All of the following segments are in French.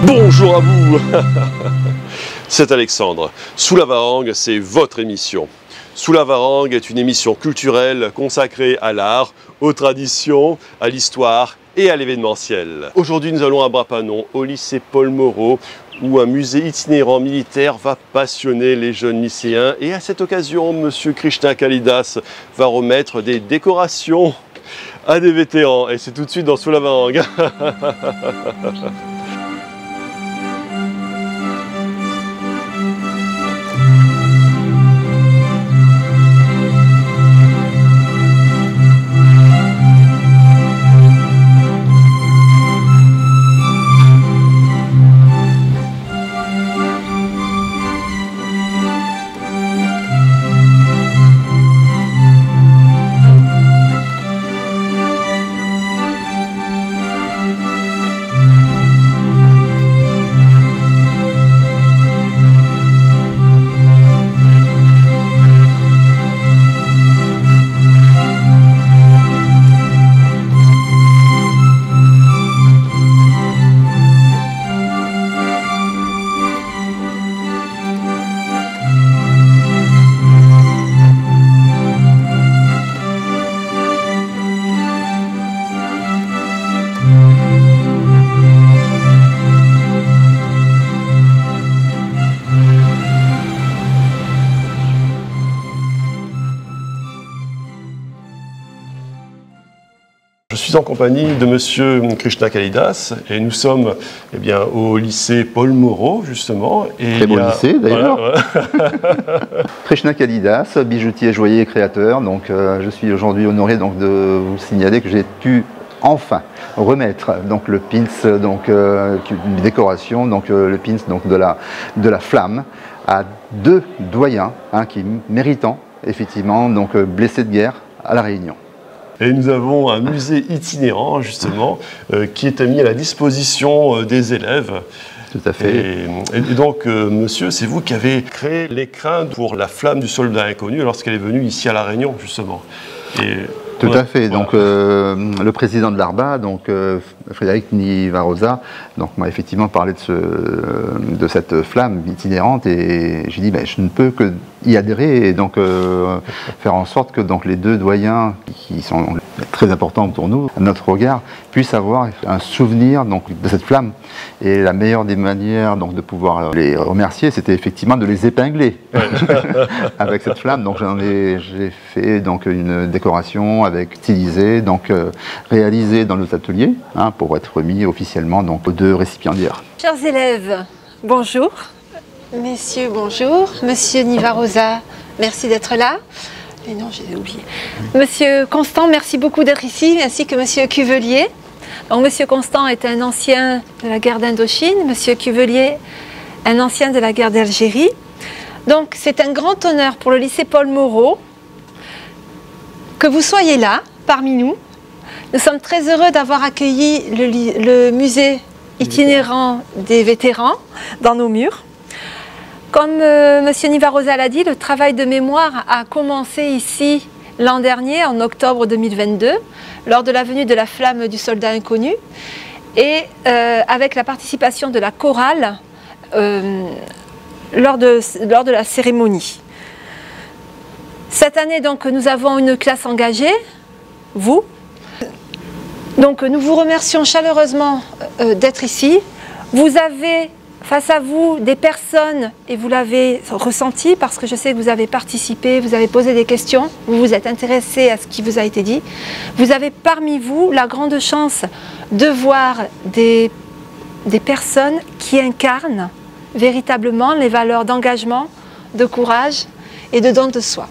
Bonjour à vous. C'est Alexandre. Sous la Varangue, c'est votre émission. Sous la Varangue est une émission culturelle consacrée à l'art, aux traditions, à l'histoire et à l'événementiel. Aujourd'hui, nous allons à Brapanon, au lycée Paul Moreau, où un musée itinérant militaire va passionner les jeunes lycéens. Et à cette occasion, M. Krishna Kalidas va remettre des décorations à des vétérans. Et c'est tout de suite dans Sous la Varangue. Je suis en compagnie de Monsieur Krishna Kalidas et nous sommes au lycée Paul Moreau justement. Et très beau lycée d'ailleurs. Voilà. Krishna Kalidas, bijoutier, joaillier et créateur. Donc, je suis aujourd'hui honoré donc, de vous signaler que j'ai pu enfin remettre donc, le pins, donc, une décoration, donc, le pins donc, de la flamme à deux doyens qui méritants effectivement donc, blessés de guerre à La Réunion. Et nous avons un musée itinérant, justement, qui est mis à la disposition des élèves. Tout à fait. Et donc, monsieur, c'est vous qui avez créé l'écrin pour la flamme du soldat inconnu lorsqu'elle est venue ici à La Réunion, justement. Tout à fait. Voilà. Donc, le président de l'ARBA, donc Frédéric Nivarosa, m'a effectivement parlé de cette flamme itinérante et j'ai dit je ne peux que y adhérer et donc faire en sorte que donc, les deux doyens qui sont très importants pour nous, à notre regard, puissent avoir un souvenir donc, de cette flamme. Et la meilleure des manières donc, de pouvoir les remercier, c'était effectivement de les épingler avec cette flamme. Donc j'ai fait donc, une décoration avec stylisée, donc réalisée dans nos ateliers, pour être remis officiellement donc, aux deux récipiendaires. Chers élèves, bonjour. Messieurs, bonjour. Monsieur Nivarosa, merci d'être là. Mais non, j'ai oublié. Monsieur Constant, merci beaucoup d'être ici, ainsi que Monsieur Cuvelier. Donc, Monsieur Constant est un ancien de la guerre d'Indochine, Monsieur Cuvelier, un ancien de la guerre d'Algérie. Donc, c'est un grand honneur pour le lycée Paul Moreau que vous soyez là, parmi nous. Nous sommes très heureux d'avoir accueilli le musée itinérant des vétérans dans nos murs. Comme M. Nivarosa l'a dit, le travail de mémoire a commencé ici l'an dernier, en octobre 2022, lors de la venue de la flamme du soldat inconnu, et avec la participation de la chorale lors de la cérémonie. Cette année, donc, nous avons une classe engagée, vous. Donc, nous vous remercions chaleureusement d'être ici. Vous avez face à vous des personnes, et vous l'avez ressenti parce que je sais que vous avez participé, vous avez posé des questions, vous vous êtes intéressé à ce qui vous a été dit. Vous avez parmi vous la grande chance de voir des personnes qui incarnent véritablement les valeurs d'engagement, de courage et de don de soi.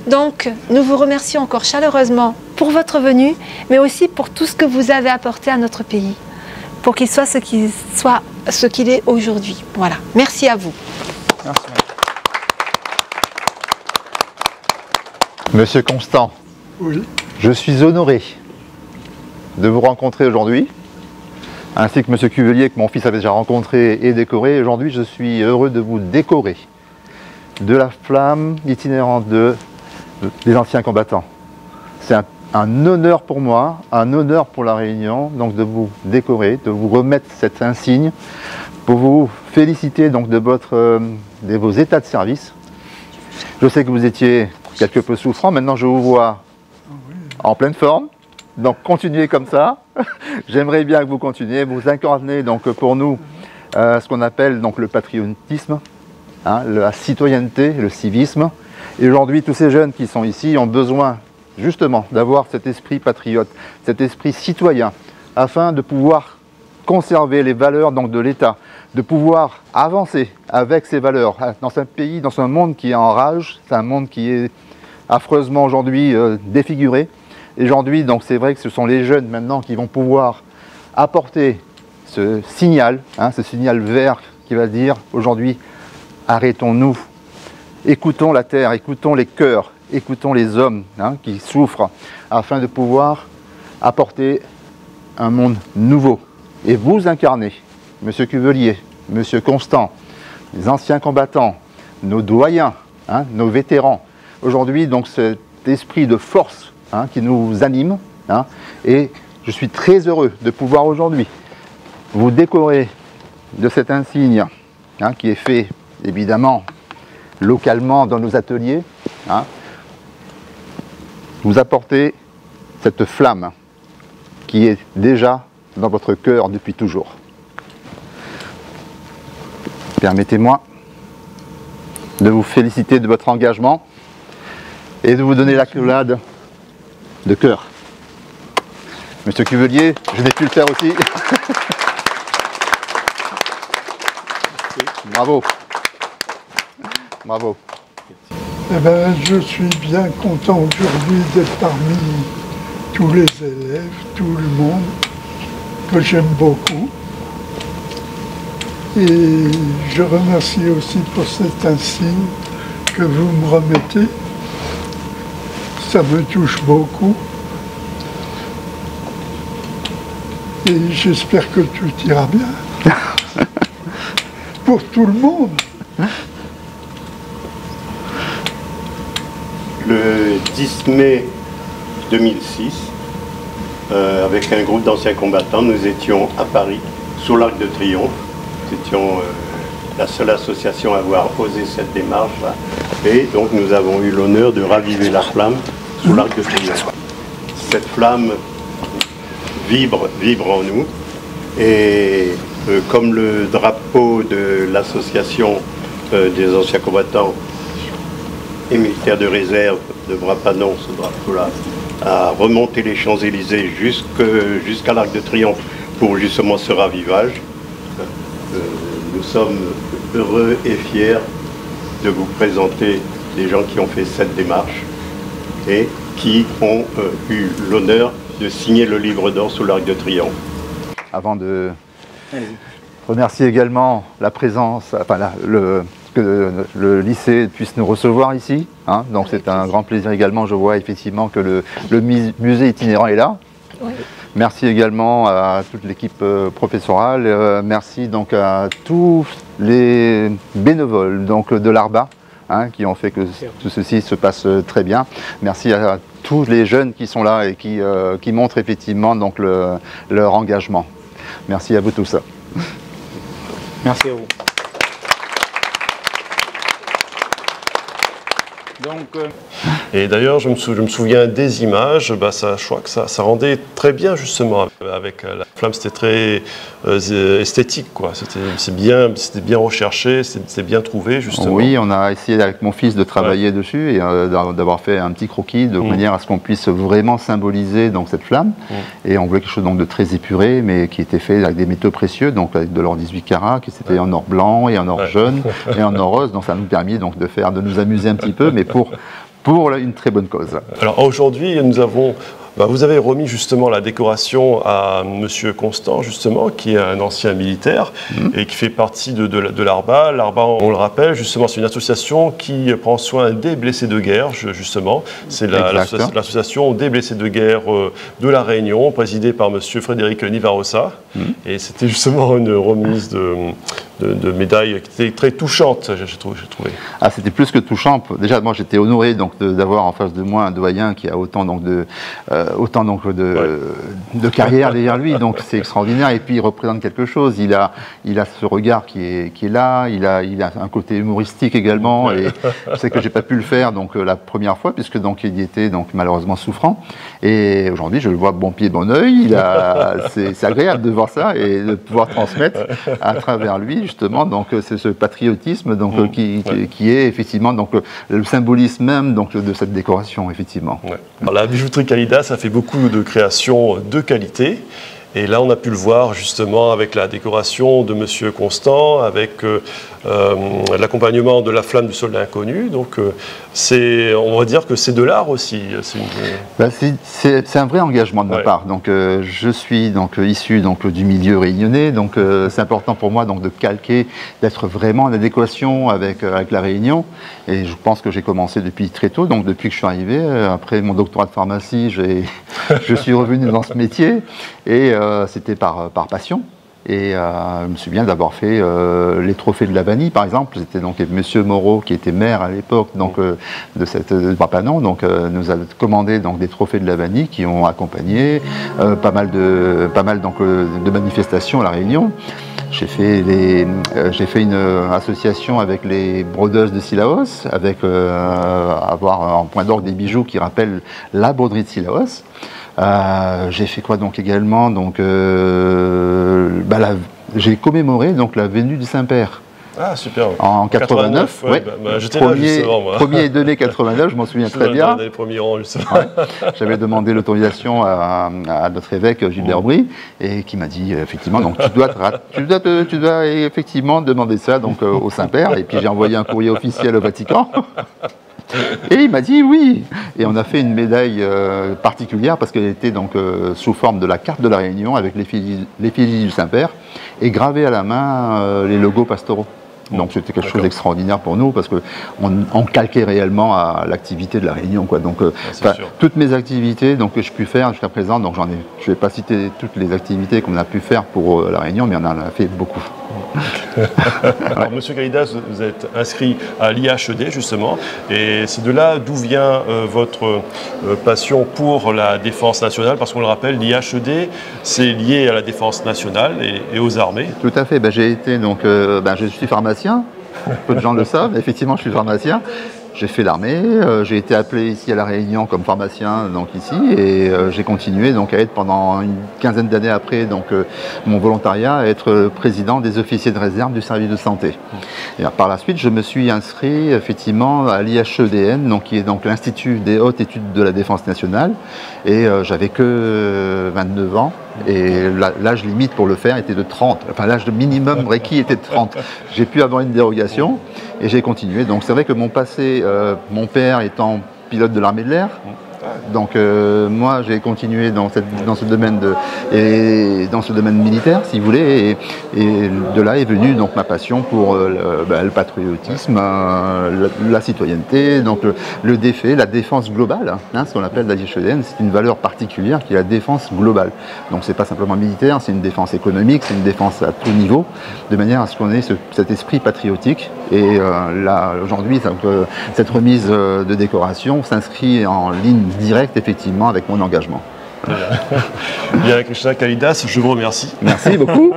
Donc, nous vous remercions encore chaleureusement pour votre venue, mais aussi pour tout ce que vous avez apporté à notre pays, pour qu'il soit ce qu'il est aujourd'hui. Voilà. Merci à vous. Merci. Monsieur Constant, oui. Je suis honoré de vous rencontrer aujourd'hui, ainsi que Monsieur Cuvelier, que mon fils avait déjà rencontré et décoré. Aujourd'hui, je suis heureux de vous décorer de la flamme itinérante des anciens combattants. C'est un un honneur pour moi, un honneur pour la Réunion, donc de vous décorer, de vous remettre cet insigne, pour vous féliciter donc de vos états de service. Je sais que vous étiez quelque peu souffrant, maintenant je vous vois en pleine forme, donc continuez comme ça. J'aimerais bien que vous continuiez, vous incarnez donc pour nous ce qu'on appelle donc le patriotisme, hein, la citoyenneté, le civisme. Et aujourd'hui, tous ces jeunes qui sont ici ont besoin justement d'avoir cet esprit patriote, cet esprit citoyen, afin de pouvoir conserver les valeurs donc, de l'État, de pouvoir avancer avec ces valeurs dans un pays, dans un monde qui est en rage, c'est un monde qui est affreusement aujourd'hui défiguré. Et aujourd'hui, donc c'est vrai que ce sont les jeunes maintenant qui vont pouvoir apporter ce signal vert qui va dire aujourd'hui, arrêtons-nous, écoutons la terre, écoutons les cœurs, écoutons les hommes qui souffrent, afin de pouvoir apporter un monde nouveau. Et vous incarnez, Monsieur Cuvelier, Monsieur Constant, les anciens combattants, nos doyens, nos vétérans. Aujourd'hui, donc cet esprit de force qui nous anime, et je suis très heureux de pouvoir aujourd'hui vous décorer de cet insigne qui est fait évidemment localement dans nos ateliers, vous apporter cette flamme qui est déjà dans votre cœur depuis toujours. Permettez-moi de vous féliciter de votre engagement et de vous donner l'accolade de cœur. Monsieur Cuvelier, je n'ai pu le faire aussi. Bravo. Bravo. Eh bien, je suis bien content aujourd'hui d'être parmi tous les élèves, tout le monde, que j'aime beaucoup. Et je remercie aussi pour cet insigne que vous me remettez. Ça me touche beaucoup. Et j'espère que tout ira bien. Pour tout le monde. Le 10 mai 2006, avec un groupe d'anciens combattants, nous étions à Paris, sous l'Arc de Triomphe. Nous étions la seule association à avoir osé cette démarche-là. Et donc nous avons eu l'honneur de raviver la flamme sous l'Arc de Triomphe. Cette flamme vibre en nous. Et comme le drapeau de l'association des anciens combattants et militaires de réserve ne devra pas, non, ce drapeau-là, à remonter les Champs-Élysées jusqu'à l'Arc de Triomphe pour justement ce ravivage. Nous sommes heureux et fiers de vous présenter les gens qui ont fait cette démarche et qui ont eu l'honneur de signer le livre d'or sous l'Arc de Triomphe. Avant de remercier également la présence, que le lycée puisse nous recevoir ici. Donc c'est un grand plaisir également. Je vois effectivement que le musée itinérant est là. Oui. Merci également à toute l'équipe professorale. Merci donc à tous les bénévoles donc, de l'ARBA qui ont fait que tout ceci se passe très bien. Merci à tous les jeunes qui sont là et qui montrent effectivement donc, leur engagement. Merci à vous tous. Merci à vous. Donc, Et d'ailleurs, je me souviens des images, je crois que ça rendait très bien justement avec la flamme, c'était très esthétique, quoi. C'était bien recherché, c'était bien trouvé justement. Oui, on a essayé avec mon fils de travailler dessus et d'avoir fait un petit croquis de manière à ce qu'on puisse vraiment symboliser donc, cette flamme. Et on voulait quelque chose donc, de très épuré, mais qui était fait avec des métaux précieux, donc avec de l'or 18 carats, qui c'était en or blanc et en or jaune et en or rose. Donc ça nous permet donc, de nous amuser un petit peu, mais pour une très bonne cause. Alors aujourd'hui, vous avez remis justement la décoration à Monsieur Constant, justement, qui est un ancien militaire et qui fait partie de l'ARBA. L'ARBA, on le rappelle, justement, c'est une association qui prend soin des blessés de guerre, justement. C'est l'association des blessés de guerre de La Réunion, présidée par Monsieur Frédéric Nivarosa. Et c'était justement une remise de de médaille qui était très touchante, j'ai trouvé. Ah, c'était plus que touchant. Déjà, moi, j'étais honoré d'avoir en face de moi un doyen qui a autant de carrière derrière lui. Donc, c'est extraordinaire. Et puis, il représente quelque chose. Il a ce regard qui est là. Il a un côté humoristique également. Et je sais que j'ai pas pu le faire la première fois, puisque il était malheureusement souffrant. Et aujourd'hui, je le vois bon pied, bon oeil. C'est agréable de voir ça et de pouvoir transmettre à travers lui, justement. Donc, c'est ce patriotisme qui est effectivement le symbolisme même de cette décoration, effectivement. Ouais. Alors, la bijouterie Kalidas, ça fait beaucoup de créations de qualité. Et là, on a pu le voir justement avec la décoration de Monsieur Constant, avec l'accompagnement de la flamme du soldat inconnu. Donc, on va dire que c'est de l'art aussi. C'est un vrai engagement de ma part. Donc, je suis issu du milieu réunionnais. Donc, c'est important pour moi de calquer, d'être vraiment en adéquation avec la Réunion. Et je pense que j'ai commencé depuis très tôt. Donc, depuis que je suis arrivé, après mon doctorat de pharmacie, je suis revenu dans ce métier. Et c'était par passion. Et je me souviens d'avoir fait les trophées de la vanille, par exemple. C'était Monsieur Moreau, qui était maire à l'époque de Papanon, nous a commandé des trophées de la vanille qui ont accompagné pas mal de manifestations à La Réunion. J'ai fait une association avec les brodeuses de Sillaos, avec avoir en point d'orgue des bijoux qui rappellent la broderie de Sillaos. J'ai fait quoi également j'ai commémoré la venue du Saint-Père. Ah, super. En 89, ouais. J'étais là justement, moi. 1er et 2 mai 89, je m'en souviens très bien. Les premiers rangs, justement. Ouais. J'avais demandé l'autorisation à notre évêque Gilbert Brie, et qui m'a dit effectivement, tu dois effectivement demander ça au Saint-Père. Et puis j'ai envoyé un courrier officiel au Vatican. Et il m'a dit oui. Et on a fait une médaille particulière parce qu'elle était sous forme de la carte de la Réunion avec l'effigie du Saint-Père et gravée à la main les logos pastoraux. Donc c'était quelque chose d'extraordinaire pour nous parce qu'on calquait réellement à l'activité de la Réunion, quoi. Donc toutes mes activités que je puis faire jusqu'à présent, je ne vais pas citer toutes les activités qu'on a pu faire pour la Réunion, mais on en a fait beaucoup. Alors, Monsieur Kalidas, vous êtes inscrit à l'IHED, justement, et c'est de là d'où vient votre passion pour la défense nationale, parce qu'on le rappelle, l'IHED, c'est lié à la défense nationale et aux armées. Tout à fait. J'ai été je suis pharmacien. Peu de gens le savent, mais effectivement, je suis pharmacien. J'ai fait l'armée, j'ai été appelé ici à La Réunion comme pharmacien, ici, et j'ai continué à être pendant une quinzaine d'années après mon volontariat à être président des officiers de réserve du service de santé. Et par la suite, je me suis inscrit effectivement à l'IHEDN, qui est l'Institut des hautes études de la défense nationale, et j'avais que 29 ans. Et l'âge limite pour le faire était de 30. Enfin, l'âge minimum requis était de 30. J'ai pu avoir une dérogation et j'ai continué. Donc, c'est vrai que mon passé, mon père étant pilote de l'armée de l'air, moi, j'ai continué dans ce domaine militaire, si vous voulez, et de là est venue ma passion pour le patriotisme, la citoyenneté, le défait, la défense globale, ce qu'on appelle la l'IHEDN, c'est une valeur particulière qui est la défense globale. Donc c'est pas simplement militaire, c'est une défense économique, c'est une défense à tout niveau, de manière à ce qu'on ait cet esprit patriotique. Et là, aujourd'hui, cette remise de décoration s'inscrit en ligne directe, effectivement, avec mon engagement. Bien, Krishna Kalidas, je vous remercie. Merci beaucoup.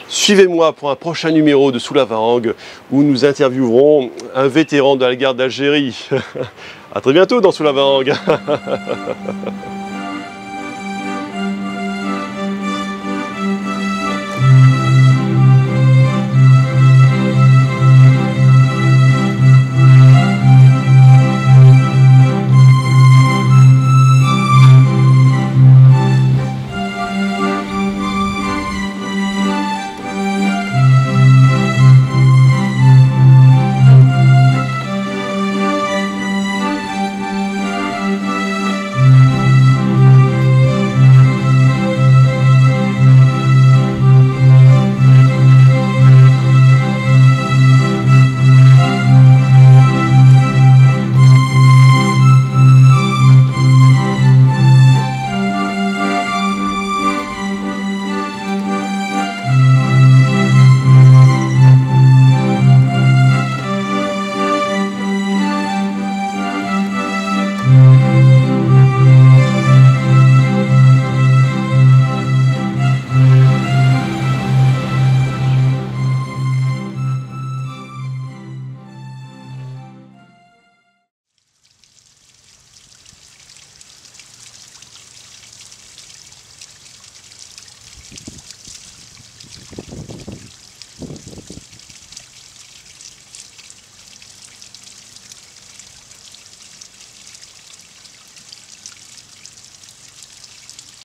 Suivez-moi pour un prochain numéro de Sous la Varangue où nous interviewerons un vétéran de la guerre d'Algérie. À très bientôt dans Sous la Varangue.